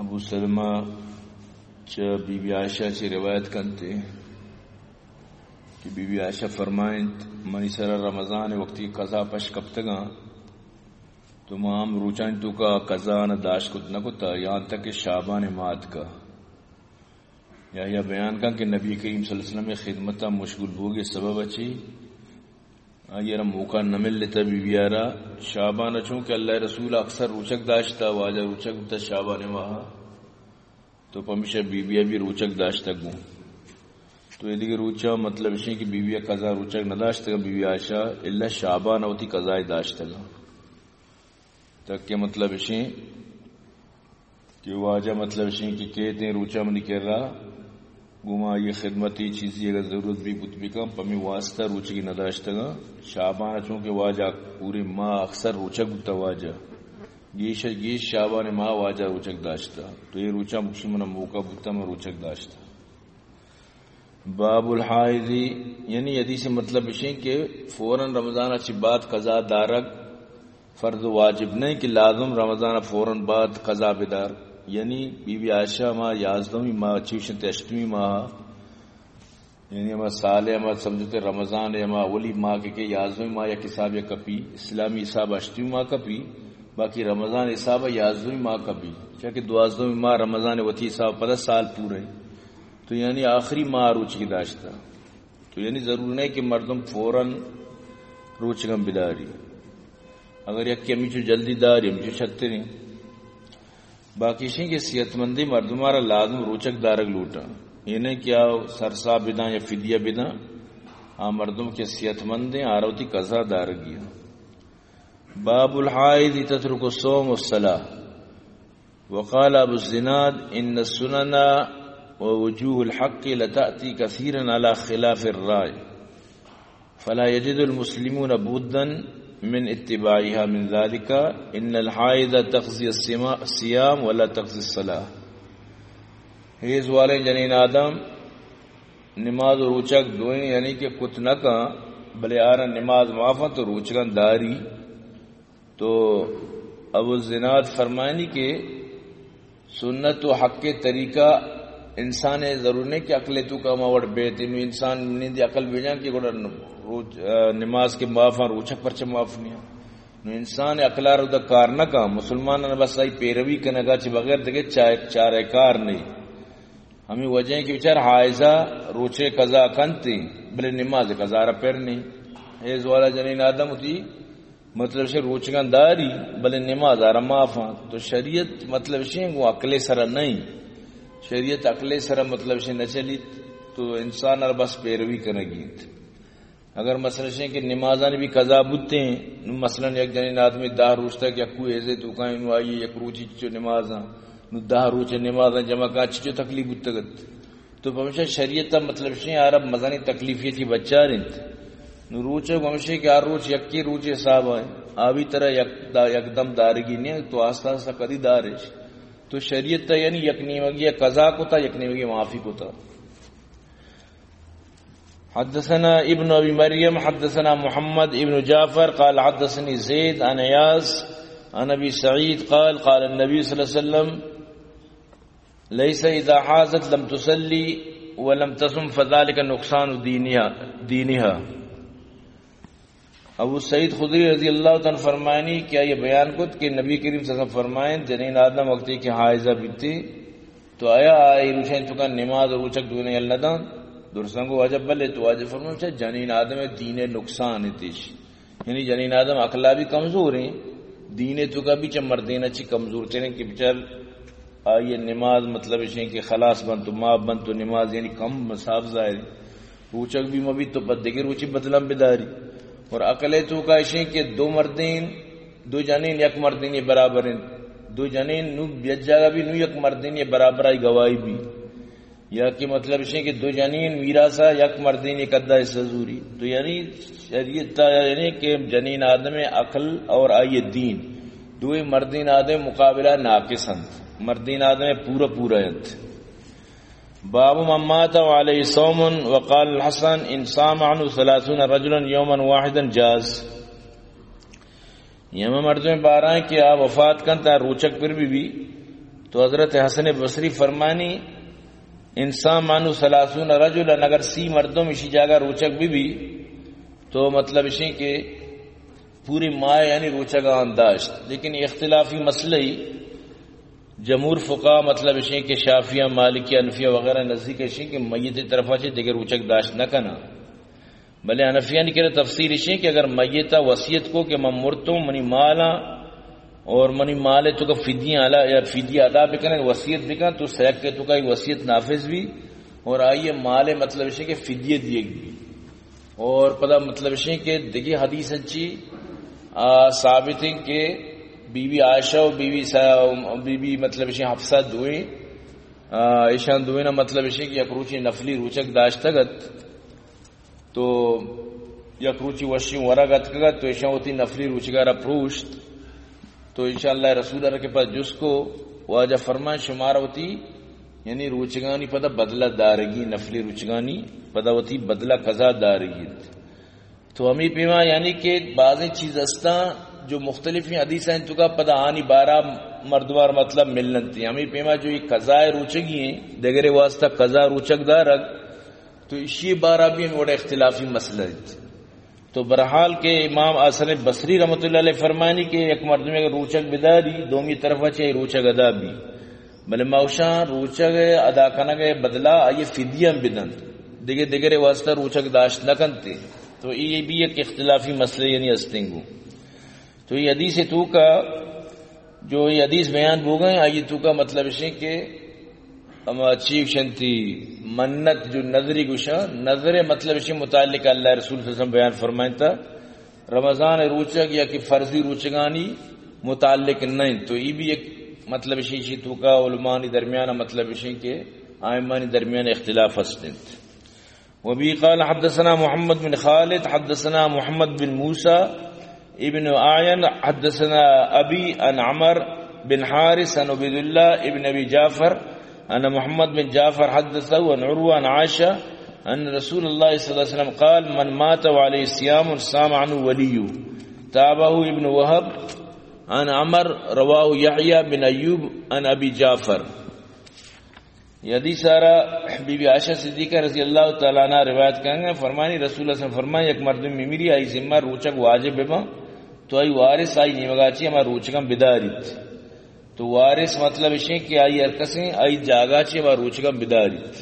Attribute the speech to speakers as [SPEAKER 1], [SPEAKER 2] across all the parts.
[SPEAKER 1] Abu Salama be be عائشہ سے روایت کرتے کہ بی بی عائشہ فرمائیں منی سر رمضان وقتی قضا پش کب تگا تمام روچان تو کا قضا نہ داشت کت نہ کتا یہاں تک کہ شعبان مات کا یا بیان کا کہ نبی کریم صلی اللہ علیہ وسلم خدمت مشغول ہوگے سبب اچھی یہ موقع نہ مل لیتا بی بیارا شعبان اچھوں کہ اللہ رسول اکثر روچک داشتا واجہ روچک تا شعبان ماہ تو پمیشہ بی بی بھی روچک داشتا گوں تو یہ دیکھ روچا مطلب اسی کہ بی بی قضا روچک نہ داشتا گا بی بی عائشہ اللہ شعبان ہوتی قضائی داشتا گا تک کہ مطلب اسی کہ واجہ مطلب اسی کہ کہتے ہیں روچا منی کر رہا گما یہ خدمتی چیزی اگر ضرورت بھی بت بھی کم پمی واسطہ روچے کی نداشتا گا شعبان چونکہ واجہ پورے ماہ اکثر روچک بتا واجہ گیش شعبان ماہ واجہ روچک داشتا تو یہ روچا مکشمنا موقع بتا میں روچک داشتا. باب الحائضی یعنی حدیث سے مطلب اسی کہ فوراً رمضان اچھی بات قضا دارک فرض واجب نہیں کہ لازم رمضان فوراً بعد قضا بدار یعنی بی بی عائشہ ماہ یازدویں ماہ چیوشن اشتویں ماہ یعنی ہمارا سال ہے ہمارا سمجھتے رمضان ہے ہمارا اولی ماہ کے یازدویں ماہ یا کساب یا کپی اسلامی حساب اشتویں ماہ کپی باقی رمضان حساب یازدویں ماہ کپی چاہے دوازدویں ماہ رمضان وتی حساب پتہ سال پورے تو یعنی آخری ماہ روچ کی داشتا تو یعنی ضرور نہیں کہ مردم فوراً روچگم بداری اگر یک ہمیچو جلدی داری ہمیچو چھتے نہیں باقی شیں کہ صحت مندی مردمارا لازم روچک دارک لوٹا یہ نہیں کیا سرسا بدا یا فدیہ بدا مردم کے صحت مندیں آروتی قضا دارک گیا. باب الحائض تترک الصوم والصلاة وقال ابو الزناد ان السنن ووجوه الحق لتأتي كثيرا على خلاف الرأي فلا يجد المسلمون بدا من اتباعها من ذلك ان الحائض تقضي الصيام ولا تقضي الصلاة. حیض والے جنین آدم نماز و روچک دوئیں یعنی کہ کت نہ کا بلے آرہ نماز معافا تو روچکن داری تو ابو الزناد فرمائنی کہ سنت و حق کے طریقہ انسان ضرور نہیں کہ عقل تو کا موڑ بیت انسان نیندی عقل بھیجاں کہ گوڑا نماز کے معافاں روچک پرچہ معاف نہیں نو انسان اقلار دا کار نہ کا مسلمان نے بس آئی پیروی کنگا چی بغیر دکھے چارے کار نہیں ہمیں وجہ کہ بچار حائزہ روچے قضا کنتی بلے نماز قضا رہ پیر نہیں حیض والا جنین آدم ہوتی مطلب سے روچگان داری بلے نماز آرہ معافاں تو شریعت مطلب سے وہ عقل سرہ نہیں شریعت عقل سرہ مطلب سے نہ چلی تو انسان اور بس پیروی کنگی اگر مثلا سے کہ نمازاں بھی قضا بوتے ہیں مثلا ایک جنین آدمی 10 روز تک یا کوئی ایسے تو کہیں نو آئیے یک روچی چو نمازاں نو 10 روچے نمازاں جمع کا چو تکلیف بتگت تو ہمیشہ شریعت مطلب سے عرب مزانی تکلیفی تھی بچہ رہت نو روچے ہمیشہ کہ ہر روچ یکی روچے صاحب آئے آبی طرح یکدم دارگی نہیں تو آستہ آستہ کدی دارش تو شریعت تا یعنی یکنیمگی قضا کو تا یکنیمگی معافی کو تا. حدثنا ابن ابی مریم حدثنا محمد ابن جعفر قال حدثني زید عن عیاض عن ابی سعید قال قال النبی صلی اللہ علیہ وسلم ليس اذا حاضت لم تصلي ولم تصم فذلك نقصان دینها. ابو سعید خدری رضی اللہ عنہ فرمائنی کیا یہ بیان کت کہ نبی کریم صلی اللہ علیہ وسلم فرمائیں جنین آدم وقتی کہ حائزہ بیتی تو آیا آئی روشن چکا نماز اور روچک دونے اللہ دان درسنگو واجب بلے تو واجب فرمائیں چاہے جنین آدم دین نقصان تیش یعنی جنین آدم اقلا بھی کمزور ہیں دین تو کا بھی چا مردین اچھی کمزور تیریں کہ بچار آئیے نماز مطلب اسے کہ خلاص بن تو ماں بن تو نماز یعنی کم مساف ظاہر روچک بھی مبی تو بدے کے روچی بدلم بداری اور عقلے تو کا اسے کہ 2 مردین 2 جنین یک مردین یہ برابر ہیں 2 جنین نو بیت جاگا بھی نو یک مردین یہ برابر آئی گواہی بھی یا کہ مطلب اسے کہ 2 جنین میراثا یک مردین یہ قدہ سزوری تو یعنی شریعت یعنی کہ جنین آدم عقل اور آئی دین 2 مردین آدم مقابلہ ناقصند مردین آدم پورا انت. باب من مات وعليه صوم وقال الحسن ان صام عنه 30 رجلا يوما واحدا جاز. یہ مرد میں 12 کہ آپ وفات کرتا روچک پر بھی تو حضرت حسن بصری فرمانی انسان مانو 30 رجلا، اگر 30 مردوں میں اسی جگہ روچک بھی تو مطلب اسی کہ پوری مائے یعنی روچک انداشت. لیکن اختلافی مسئلہ ہی جمہور فقہ مطلب اسی کہ شافیہ مالکیہ انفیہ وغیرہ نزدیک اسی کہ میت طرف اچھے دیگر روچک داشت نہ کنا. بلے انفیہ نے کہا تفسیر اسی کہ اگر میتہ وصیت کو کہ من مرتوں منی مالا اور منی مال تو کا فدیہ اعلی یا فدیہ ادا بکنے وصیت بکن تو سیک کے تو کا وصیت نافذ بھی اور آئیے مال مطلب اسی کہ فدیہ دیے گی. اور پتہ مطلب اسی کہ دیکھیے حدیث اچھی ثابت ہے کہ بی بی عائشہ و بی بی مطلب اسی حفصہ دوئیں ایشان دوئیں مطلب اسی کہ یکروچی نفلی روچک داشتگت تو یکروچی وشی ورگت کگت تو ایشان ہوتی نفلی روچگارہ پروشت تو انشاءاللہ رسول اللہ کے پاس جس کو واجہ فرمان شمار ہوتی یعنی روچگانی پتہ بدلہ دارگی نفلی روچگانی پتہ ہوتی بدلہ قضا دارگی. تو ہمیں پیما یعنی کہ بعضیں چیز استا جو مختلف ہیں حدیث ہیں تو کا پتہ آنی 12 مردوار مطلب ملن تھی. ہمیں پیما جو یہ قضاء روچگی ہیں دیگر واسطہ قضا روچک دارگ تو اسی 12 بھی ہمیں بڑا اختلافی مسئلہ ہے. تو برحال کے امام حسن بصری رحمۃ اللہ علیہ فرمانی کہ ایک مرد میں اگر روچک بداری دومی طرف چاہیے روچک ادا بھی بلے موشاں روچک ادا کرنا گئے بدلا آئیے فدیہ بدن دیگر واسطہ روچک داشت نہ کنتے. تو یہ بھی ایک اختلافی مسئلہ یعنی استنگو. تو یہ حدیث تو کا جو یہ حدیث بیان ہو گئے آئیے تو کا مطلب ہے کہ چیف شنتی منت جو نظری گشا نظر مطلب اسی متعلق اللہ رسول صلی اللہ علیہ وسلم بیان فرمائیں تھا رمضان روچک یا کہ فرضی روچگانی متعلق نہیں. تو یہ بھی ایک مطلب اسی تو کا علمانی درمیان مطلب اسی کے آئمانی درمیان اختلاف ہستند. وبی قال حدثنا محمد بن خالد حدثنا محمد بن موسیٰ ابن آین حدثنا ابی عن عمر بن حارث عن عبید اللہ ابن ابی جعفر ان محمد بن جعفر حدثه عن عروة عن عائشة ان رسول الله صلى الله عليه وسلم قال من مات وعليه صيام صام عنه وليه تابعه ابن وهب عن عمر رواه يحيى بن ايوب عن ابي جعفر. یہ حدیث سارا بی بی عائشہ صدیقہ رضی اللہ تعالیٰ عنہ روایت کریں گے فرمانی رسول اللہ صلی اللہ علیہ وسلم فرمائے ایک مرد میں میری آئی ذمہ روچک واجب بما تو آئی وارث آئی نیمگاچی ہمارا روچکم بداریت. تو وارث مطلب اسی کہ آئی ارکسیں آئی جاگاچی ہمارا روچکم بداریت.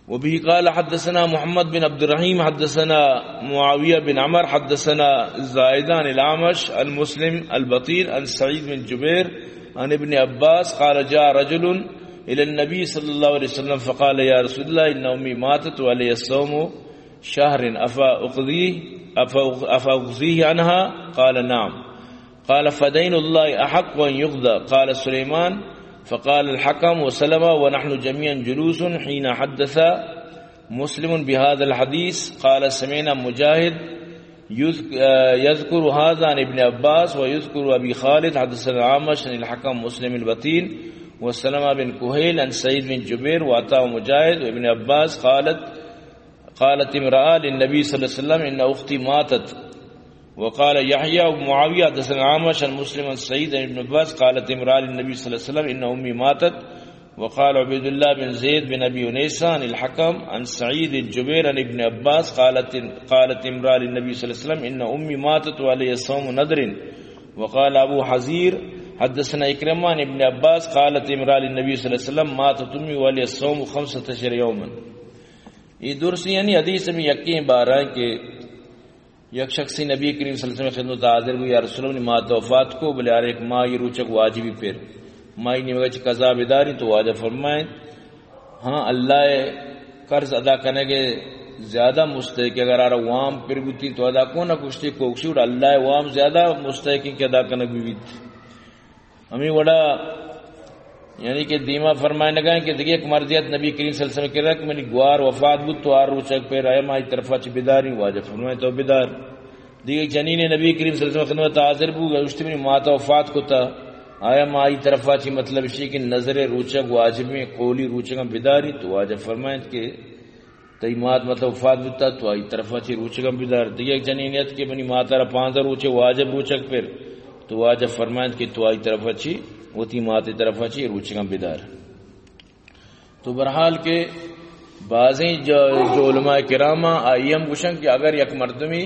[SPEAKER 1] وبه قال حدثنا محمد بن عبد الرحيم حدثنا معاوية بن عمر حدثنا زائدان الأعمش المسلم البطيل عن سعيد بن جبير عن ابن عباس قال جاء رجل إلى النبي صلى الله عليه وسلم فقال يا رسول الله إن أمي ماتت وعلي الصوم شهر أفأقضيه عنها قال نعم قال فدين الله أحق أن يقضى قال سليمان فقال الحكم وسلم ونحن جميعا جلوس حين حدث مسلم بهذا الحديث قال سمعنا مجاهد يذكر هذا عن ابن عباس ويذكر أبي خالد حدثنا عامش عن الحكم مسلم البطين وسلمة بن كهيل عن سعيد بن جبير وعطاء مجاهد وابن عباس قالت امرأة للنبي صلى الله عليه وسلم إن أختي ماتت وقال يحيى ومعاوية حدثنا عامش عن مسلم عن سعيد عن ابن عباس قالت امرأة للنبي صلى الله عليه وسلم إن أمي ماتت وقال عبيد الله بن زيد بن أبي أنيسة عن الحكم عن سعيد الجبير عن ابن عباس قالت امرأة للنبي صلى الله عليه وسلم إن أمي ماتت وعلي صوم نذر وقال أبو حزير حدثنا إكرمة عن ابن عباس قالت امرأة للنبي صلى الله عليه وسلم ماتت أمي وعلي الصوم 15 يوما. یہ درسی یعنی حدیث میں یقین بار ہے کہ یک شخصی نبی کریم صلی اللہ علیہ وسلم خدمت حاضر ہوئی یا رسول اللہ نے مات وفات کو بلے یار ایک ماں یہ روچک واجبی پھر ماں نے مگر قضا بداری تو واجب فرمائیں ہاں اللہ قرض ادا کرنے کے زیادہ مستحق اگر آ رہا وام پھر بھی تو ادا کو نہ کشتی کوکشور اللہ وام زیادہ مستحق کہ ادا کرنے بھی ہمیں بڑا یعنی کہ دیما فرمائے لگا کہ دیکھیے ایک مردیت نبی کریم صلی اللہ علیہ وسلم کہہ رہا کہ میری گوار وفات بود تو آر روچک پہ رہے مائی طرفہ چی بیداری واجب فرمائے تو بیدار دیکھیے جنین نبی کریم صلی اللہ علیہ وسلم خدمت حاضر بود گوشتی میری ماتا وفات کو تا آیا مائی طرفہ چی مطلب اسی کہ نظر روچک واجب میں قولی روچک بیداری تو واجب فرمائے کہ تی مات مطلب وفات بود تا تو آئی طرفہ چی روچک بیدار دیکھیے ایک جنینیت کہ منی ماتا را 5 روچے واجب روچک پھر تو واجب فرمائے کہ تو آئی طرفہ چی وتی ماتے طرف چی روچگاں بدار. تو برحال کے بعضیں جو علماء کرامہ آئیم گوشن کہ اگر یک مردمی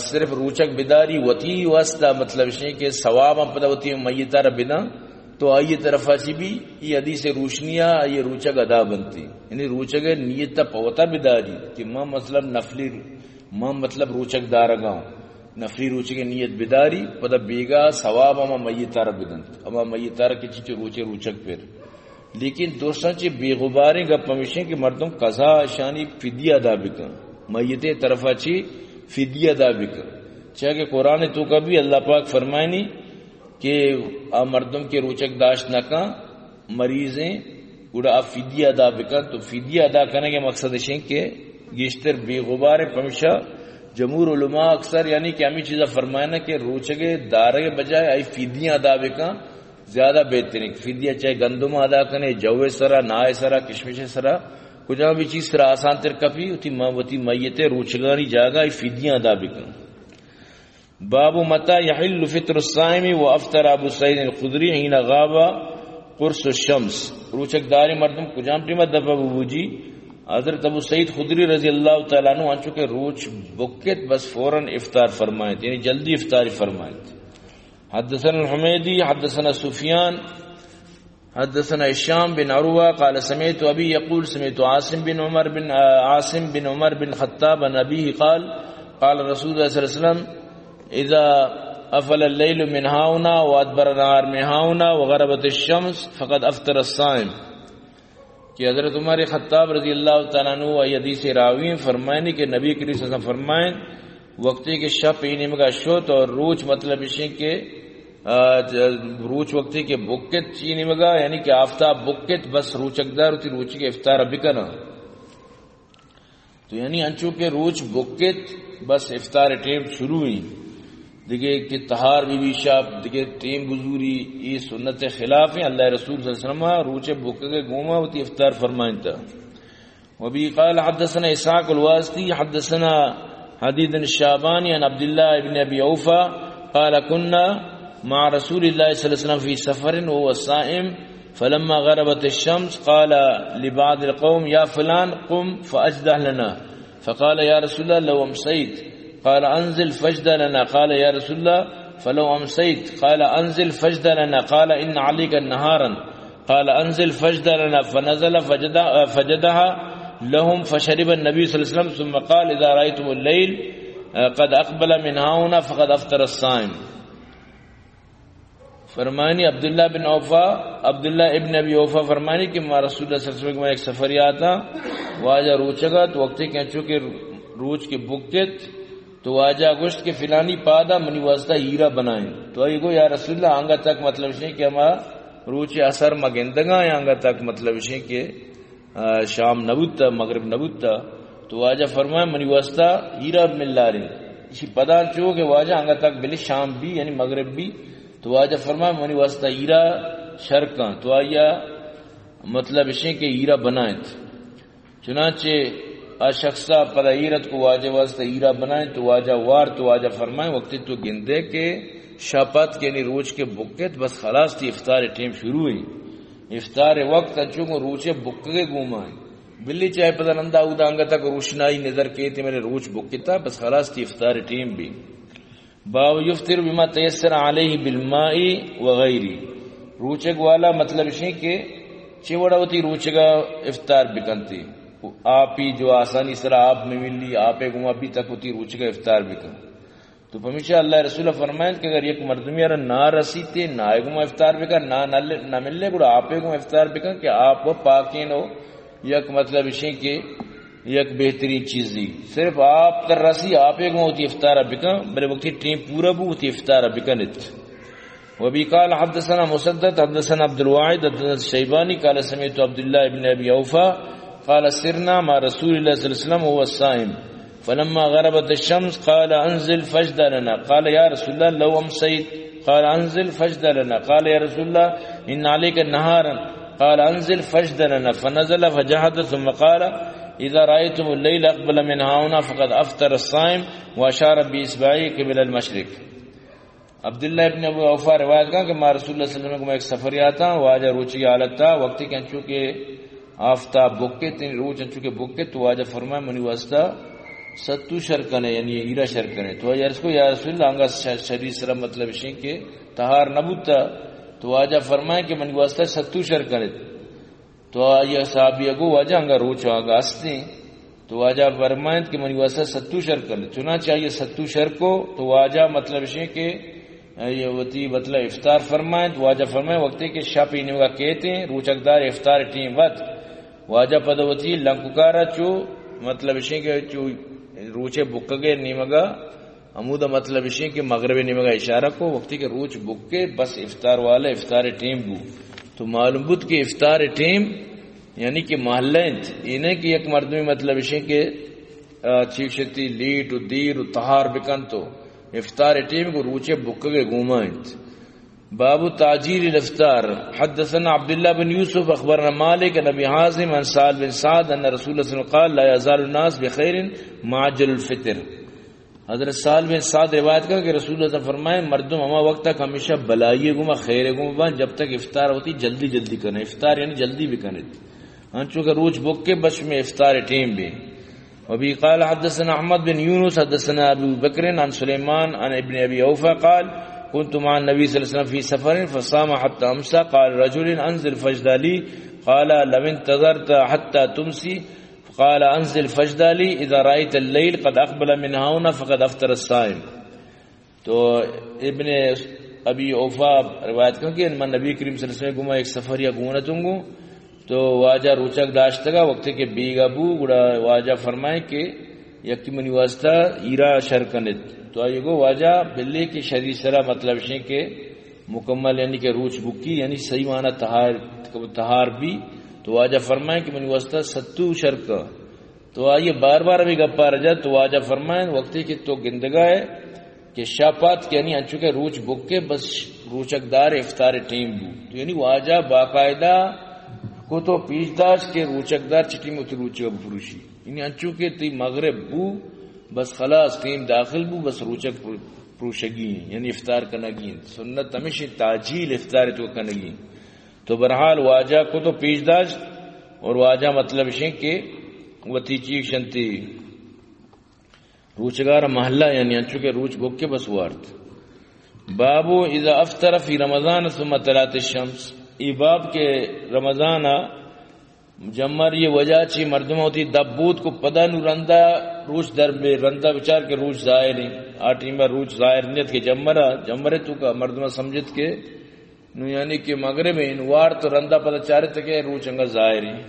[SPEAKER 1] صرف روچک بداری وتی واسطہ مطلب شیں کہ ثواب پتہ وتی میتہ ربنا تو آئیے طرف اچھی بھی یہ حدیث روشنیہ یہ روچک ادا بنتی. یعنی روچک نیت پوتا بداری کہ ماں مطلب نفلی ماں مطلب روچک دارگاؤں نفلی روچک نیت بداری پتہ بیگا ثواب اما میتہ ربنا اما میتہ کی چیز روچک پھر. لیکن دوستان چی بے غباریں گپ پمیشیں کہ مردم قضا شانی فدیہ ادا بکن میت طرف اچھی فدیہ ادا بکن. چاہے کہ قرآن تو کبھی اللہ پاک فرمائنی کہ مردم کے روچک داشت نہ کا مریضیں گوڑا آپ فدیہ ادا بکن. تو فدیہ ادا کرنے کے مقصد ہے کہ گیشتر بے غبار پمشا جمہور علماء اکثر یعنی کہ ہمیں چیزیں فرمائنا کہ روچک دارے بجائے آئی فدیہ ادا بکن زیادہ بہترین. فدیہ چاہے گندم ادا کرنے جوے سرا نائے سرا کشمش سرا کچھ بھی چیز سرا آسان تر کپی وتی میت روچگانی جاگا فدیہ ادا بکن. باب متى يحل فطر الصائم وافطر ابو سعید الخدری حين غاب قرص الشمس. روچک داری مردم کجام ٹیمت دبا ابو جی حضرت ابو سعید خدری رضی اللہ تعالیٰ عنہ انچو کہ روچ بکت بس فوراً افطار فرمائے یعنی جلدی افطاری فرمائے. حدثنا الحمیدی حدثنا سفیان حدثنا هشام بن عروہ قال سمعت ابي يقول سمعت عاصم بن عمر بن خطاب عن ابيه قال قال رسول الله صلى الله عليه وسلم اذا افل الليل من هاهنا وادبر النهار من هاهنا وغربت الشمس فقد افطر الصائم. کہ حضرت عمر خطاب رضی اللہ تعالیٰ عنہ یہ حدیث راوی فرمائیں کہ نبی کریم صلی اللہ علیہ وسلم فرمائیں وقتی کے شب اینیم کا شوت اور روچ مطلب اسی کے روچ وقتی کے بکت چینی مگا یعنی کہ آفتاب بکت بس روچکدار ہوتی روچ کے افطار ابھی کرنا. تو یعنی انچو کے روچ بکت بس افطار ٹیم شروع ہوئی دیکھے کہ تہار بی شاب دیکھے ٹیم گزوری یہ سنت خلاف ہیں. اللہ رسول صلی اللہ علیہ وسلم روچ بکت کے گوما ہوتی افطار فرمائیں تھا. وبی قال حدثنا اسحاق الواسطی حدثنا حديد الشعباني عن عبد الله بن ابي اوفى قال كنا مع رسول الله صلى الله عليه وسلم في سفر وهو صائم فلما غربت الشمس قال لبعض القوم يا فلان قم فاجدح لنا فقال يا رسول الله لو امسيت قال انزل فاجدح لنا قال يا رسول الله فلو امسيت قال انزل فاجدح لنا قال ان عليك نهارا قال انزل فاجدح لنا فنزل فجدح لهم فشرب النبي صلى الله عليه وسلم ثم قال اذا رايتم الليل قد اقبل من هاهنا فقد افطر الصائم. فرمانی عبداللہ ابن ابی اوفا فرمانی کہ ما رسول اللہ صلی اللہ علیہ وسلم میں ایک سفریات تھا واجہ روچگا تو وقتی کہ چونکہ روچ کے بکت تو واجہ گوشت کے فلانی پادا منی واسطہ ہیرا بنائیں. تو یہ گو یا رسول اللہ آنگا تک مطلب ہے کہ ہما روچ اثر مگندگا ہے آنگا تک مطلب ہے کہ شام نبوت تا مغرب نبوت تا. تو واجہ فرمائے منی واسطہ ہیرا مل لاریں اسی پدا چو کہ واجہ آنگا تک بلی شام بھی یعنی مغرب بھی. تو واجہ فرمائے منی واسطہ ہیرا شرکاں تو آیا مطلب اسے کہ ہیرا بنائیں. چنانچہ شخصہ پدا ہیرت کو واجہ واسطہ ہیرا بنائیں تو واجہ وار تو واجہ فرمائیں وقتی تو گندے کے شاپت کے یعنی روچ کے بکت بس خلاص تھی افطار ٹیم شروع ہوئی. افطار وقت اچھوں کو روچے بکے گومائیں بلی چاہے پتہ نندہ اودا آنگا تک روشنائی نظر کے تھے میرے روچ بکتا بس خلاص تھی افطار ٹیم بھی. باب یفطر بما تیسر علیہ بالماء وغیری. روچک والا مطلب ہے کہ چوڑا ہوتی روچگا افطار بکنتی آپ ہی جو آسانی سرا آپ میں ملی آپ گما بھی تک ہوتی روچگا افطار بکن. تو ہمیشہ اللہ رسول فرمائیں کہ اگر یک مردمی نہ رسیتے نہ گما افطار بکن نہ ملے گڑا آپ گما افطار بکن کہ آپ وہ پاکین ہو یک مطلب ہے کہ یک بہترین چیز دی صرف آپ تر رسی آپ گما ہوتی افطار بکن بلے وقتی ٹیم پورا بھی ہوتی افطار بکنت. وبی قال حدثنا مسدد حدثنا عبد الواحد حدثنا شیبانی قال سمعت عبد الله ابن ابي اوفى قال سرنا مع رسول الله صلى الله عليه وسلم وهو الصائم فلما غربت الشمس قال انزل فجد لنا قال يا رسول الله لو امسيت قال انزل فجد لنا قال يا رسول الله ان عليك نهارا قال انزل فجد لنا فنزل فجهد ثم قال اذا رايتم الليل اقبل من هاهنا فقد افطر الصائم واشار باصبعه قبل المشرق. عبداللہ ابن ابو اوفا روایت کا کہ میں رسول اللہ صلی اللہ علیہ وسلم کو ایک سفر آتا واجہ روچی کی حالت تھا وقتی کہ انچو کے آفتاب بکے تین روچ انچو کے بکے تو واجہ فرمائے منی واسطہ ستو شرکنے یعنی ایرا شرکنے تو واجہ رسول یا رسول اللہ انگا شریف سرم مطلب شین کے تہار نبوتا تو واجہ فرمائے کہ منی واسطہ ستو شرکنے تو آیا صحابی اگو واجہ انگا روچ آگا استے تو واجہ فرمائے کہ منی واسطہ ستو شرکنے چنانچہ آئیے ستو شرکو تو واجہ مطلب شین کے یہ وتی مطلب افطار فرمائیں تو واجہ فرمائیں وقتی کہ شاپی نیمگا کہتے ہیں روچکدار افطار ٹیم وقت واجہ پدوتی لنککارا چو مطلب شین کے چو روچے بکگے نیمگا عمودہ مطلب شین کے مغرب نیمگا اشارہ کو وقتی کہ روچ بکے بس افطار والا افطار ٹیم بو تو معلوم بود کہ افطار ٹیم یعنی کہ محلینت انہیں کہ ایک مردمی مطلب شین کے چیک شتی لیٹ و دیر و تہار بکن تو افطار ٹیم کو روچے بکگے گومائنت باب تاجیل الافطار حدثنا عبداللہ بن یوسف اخبرنا مالک عن ابی حازم عن سعد بن سعد ان رسول اللہ صلی اللہ علیہ وسلم قال لا يزال الناس بخیر معجل الفطر حضرت سعد بن سعد روایت کا کہ رسول اللہ صلی اللہ علیہ وسلم فرمائے مردم اما وقت تک ہمیشہ بلائیے گما خیر گما جب تک افطار ہوتی جلدی جلدی کرنے افطار یعنی جلدی بھی کرنے انچو کہ روچ بک کے بس میں افطار ٹیم بھی وبه قال حدثنا احمد بن يونس حدثنا ابو بكر عن سليمان عن ابن ابي اوفى قال كنت مع النبي صلى الله عليه وسلم في سفر فصام حتى امسى قال رجل انزل فجدالي قال لو انتظرت حتى تمسي قال انزل فجدالي اذا رايت الليل قد اقبل من هنا فقد افطر الصائم تو ابن ابی اوفا روایت کریں کہ میں نبی کریم صلی اللہ علیہ وسلم کو ایک سفر یا گونتوں گو تو واجہ روچک داشتگا وقت کے بیگا بو گڑا واجہ فرمائے کہ یکی منی واسطہ ایرا شرکنت تو آئیے گو واجہ بلے کی شریع سرہ مطلب شیں کہ مکمل یعنی کہ روچ بکی یعنی صحیح معنی تہار بھی تو واجہ فرمائے کہ منی واسطہ ستو شرکا تو آئیے بار بار بھی گپا رجا تو واجہ فرمائے وقتی کہ تو گندگا ہے کہ شاپات کے یعنی انچو کے روچ بکے بس روچک دار افطار ٹیم بو تو یعنی واجہ باقاعدہ کو تو پیش داش کے روچک دار چٹی میں روچے بفروشی یعنی انچو کے تی مغرب بو بس خلاص ٹیم داخل بو بس روچک پروشگی یعنی افطار کنگی سنت ہمیشہ تاجیل افطار تو کنگی تو برحال واجہ کو تو پیش داش اور واجہ مطلب شیں کہ وتی چیک شنتی روچگار محلہ یعنی انچو کے روچ بک کے بس وارت بابو اذا افطر فی رمضان ثم طلعت الشمس ای باب کے رمضان جمر یہ وجہ چی مردم ہوتی دبوت کو پدا نو رندہ روچ در بے رندہ بچار کے روچ ظاہر ہیں آٹی میں روچ ظاہر نیت کے جمرے تو کا مردمہ سمجھت کے نو یعنی کہ مغرب انوار تو رندہ پدا چارے تکے روچ انگا ظاہر ہیں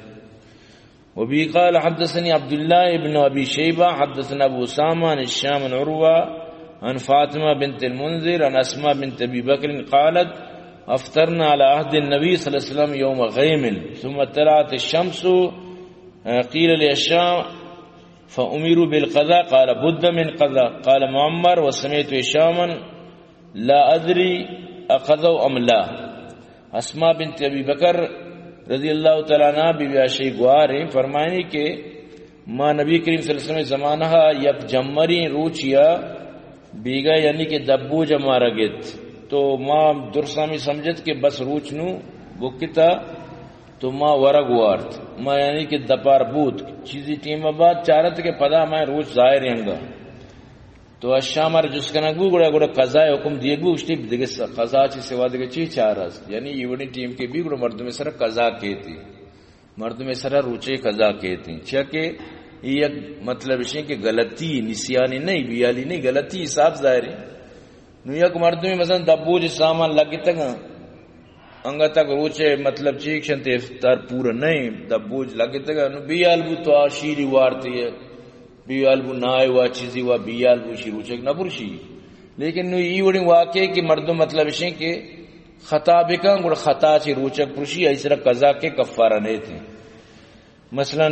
[SPEAKER 1] وبی قال حدثني عبد الله ابن ابي شيبه حدثنا ابو اسامه عن الشام عن عروه عن فاطمه بنت المنذر عن اسماء بنت ابي بكر قالت افطرنا على عهد النبي صلى الله عليه وسلم يوم غيم ثم طلعت الشمس قيل للشام فامروا بالقضاء قال بد من قضاء قال معمر وسمعت هشاما لا ادري اقضوا ام لا اسماء بنت ابي بکر رضی اللہ تعالیٰ عنہ بی بی عائشہ گوار ہیں فرمائیں کہ ماں نبی کریم صلی اللہ علیہ وسلم زمانہ یک جمری روچیا بیگا یعنی کہ دبو جمع رگت تو ماں درسامی سمجھت کہ بس روچ نو بکتا تو ماں ورگ وارت ماں یعنی کہ دپار بود چیزی ٹیم بعد چارت کے پدا میں روچ ظاہر ہنگا تو الشامر جس کا نگو گڑا گڑا قضاء حکم دیے گو اس ٹیپ دیگے قضاء چی سوا دیگے چی چارس یعنی ایونی ٹیم کے بھی گڑا مردم سرہ قضاء کہتی مردم سرہ روچے قضاء کہتی چاکہ یہ مطلب ہے کہ غلطی نسیانی نہیں بیالی نہیں غلطی حساب ظاہر ہے نو یک مردم مثلا دبوج سامان لگی تک انگا تک روچے مطلب چیک شنتے افطار پورا نہیں دبوج لگی تک نو بیال بو تو آشیری وارتی ہے بیال بو نائے وا چیزی وا بیال بو شی روچک نہ برشی لیکن نو ای وڑی واقع کہ مردم مطلب ہے کہ خطا بکن گڑ خطا چی روچک پرشی ایسرا قضا کے کفارہ نہیں تھے مثلا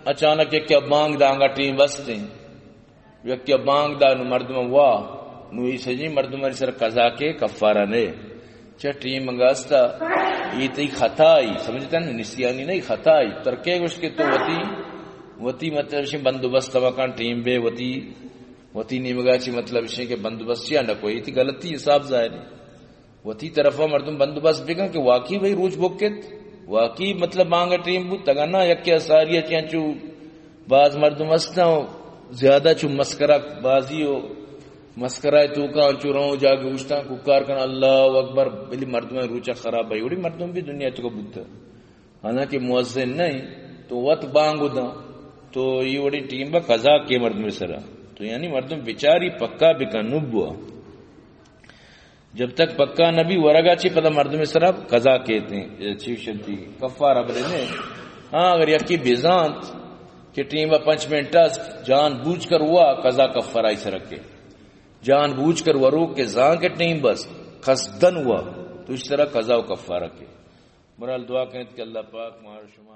[SPEAKER 1] اچانک ایک کیا بانگ دا انگا ٹیم بستے یک کیا بانگ دا نو مردم وا نو ای سجی مردم ایسرا قضا کے کفارہ نہیں چا ٹیم انگاستا یہ تی خطائی سمجھتا نا نسیانی نہیں خطائی ترکے گوش کے تو وتی مطلب بندوبست وکان ٹیم بے وتی نیمگا چی مطلب اسے کہ بندوبست یا نہ کوئی تھی غلطی حساب ظاہر ہے وتی طرفہ مردم بندوبست بکن کہ واقعی بھئی روچ بکت واقعی مطلب مانگا ٹیم بود تگانا یکی اثاریہ چو بعض مردم اسنا زیادہ چو مسکرہ بازی ہو مسکرہ تو کا چو رہوں جا کے اوشتا ککار کنا اللہ اکبر بلی مردم روچہ خراب بھئی اوڑی مردم بھی دنیا تو کا بودتا حالانکہ مؤذن نہیں تو وقت بانگو دا تو یہ وڑی ٹیم با قضا کے مردم سرا تو یعنی مردم بیچاری پکا بکا نبوا جب تک پکا نبی ورگا چی پتا مردم سرا قضا کہتے ہیں چیف شدی کفارہ بلنے ہاں اگر یکی بیزانت کہ ٹیم با 5 منٹا جان بوجھ کر ہوا قضا کفارہ اس رکھے جان بوجھ کر ورو کے زان کے ٹیم بس قصدن ہوا تو اس طرح قضا و کفارہ کے برحال دعا کہتے کہ اللہ پاک مہار شما